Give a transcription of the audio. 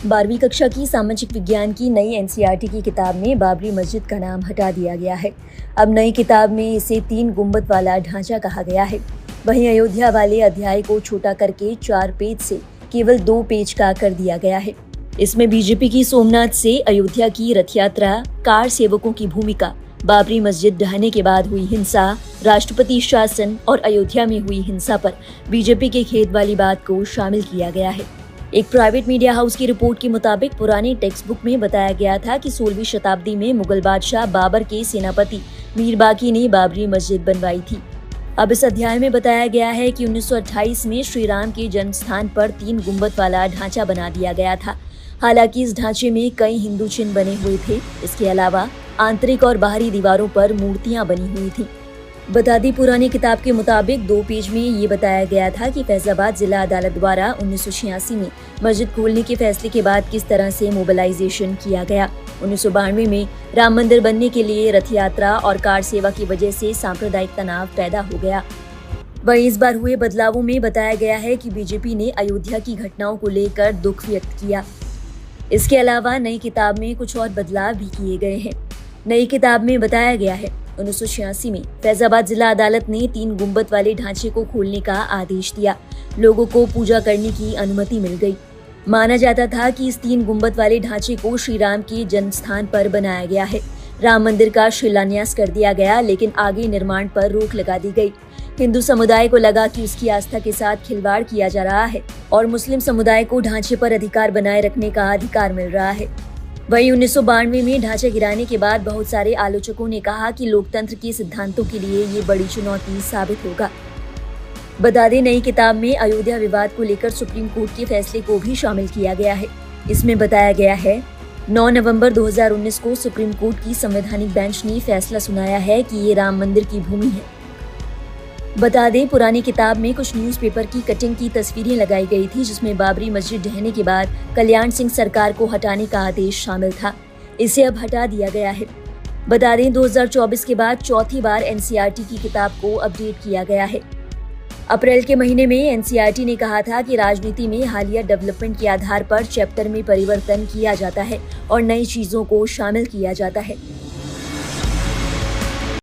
12वीं कक्षा की सामाजिक विज्ञान की नई एनसीईआरटी की किताब में बाबरी मस्जिद का नाम हटा दिया गया है। अब नई किताब में इसे 3 गुंबद वाला ढांचा कहा गया है। वहीं अयोध्या वाले अध्याय को छोटा करके 4 पेज से केवल 2 पेज का कर दिया गया है। इसमें बीजेपी की सोमनाथ से अयोध्या की रथ यात्रा, कार सेवकों की भूमिका, बाबरी मस्जिद ढहने के बाद हुई हिंसा, राष्ट्रपति शासन और अयोध्या में हुई हिंसा पर बीजेपी के खेद वाली बात को शामिल किया गया है। एक प्राइवेट मीडिया हाउस की रिपोर्ट के मुताबिक पुराने टेक्स्ट बुक में बताया गया था कि 16वीं शताब्दी में मुगल बादशाह बाबर के सेनापति मीर बाकी ने बाबरी मस्जिद बनवाई थी। अब इस अध्याय में बताया गया है कि 1928 में श्री राम के जन्म स्थान पर 3 गुंबद वाला ढांचा बना दिया गया था। हालांकि इस ढांचे में कई हिंदू चिन्ह बने हुए थे। इसके अलावा आंतरिक और बाहरी दीवारों पर मूर्तियां बनी हुई थी। बता दी पुरानी किताब के मुताबिक 2 पेज में ये बताया गया था कि फैजाबाद जिला अदालत द्वारा 1986 में मस्जिद खोलने के फैसले के बाद किस तरह से मोबिलाइजेशन किया गया। 1992 में राम मंदिर बनने के लिए रथ यात्रा और कार सेवा की वजह से सांप्रदायिक तनाव पैदा हो गया। वहीं इस बार हुए बदलावों में बताया गया है कि बीजेपी ने अयोध्या की घटनाओं को लेकर दुख व्यक्त किया। इसके अलावा नई किताब में कुछ और बदलाव भी किए गए हैं। नई किताब में बताया गया है 1986 में फैजाबाद जिला अदालत ने 3 गुंबद वाले ढांचे को खोलने का आदेश दिया। लोगों को पूजा करने की अनुमति मिल गई। माना जाता था कि इस 3 गुंबद वाले ढांचे को श्री राम के जन्म स्थान पर बनाया गया है। राम मंदिर का शिलान्यास कर दिया गया, लेकिन आगे निर्माण पर रोक लगा दी गई। हिंदू समुदाय को लगा कि उसकी आस्था के साथ खिलवाड़ किया जा रहा है और मुस्लिम समुदाय को ढांचे पर अधिकार बनाए रखने का अधिकार मिल रहा है। वहीं 1992 में ढांचा गिराने के बाद बहुत सारे आलोचकों ने कहा कि लोकतंत्र के सिद्धांतों के लिए ये बड़ी चुनौती साबित होगा। बता दें, नई किताब में अयोध्या विवाद को लेकर सुप्रीम कोर्ट के फैसले को भी शामिल किया गया है। इसमें बताया गया है 9 नवंबर 2019 को सुप्रीम कोर्ट की संवैधानिक बेंच ने फैसला सुनाया है कि ये राम मंदिर की भूमि है। बता दें, पुरानी किताब में कुछ न्यूज़पेपर की कटिंग की तस्वीरें लगाई गई थी, जिसमें बाबरी मस्जिद ढहने के बाद कल्याण सिंह सरकार को हटाने का आदेश शामिल था। इसे अब हटा दिया गया है। बता दें, 2024 के बाद चौथी बार एनसीईआरटी की किताब को अपडेट किया गया है। अप्रैल के महीने में एनसीईआरटी ने कहा था कि राजनीति में हालिया डेवलपमेंट के आधार पर चैप्टर में परिवर्तन किया जाता है और नई चीजों को शामिल किया जाता है।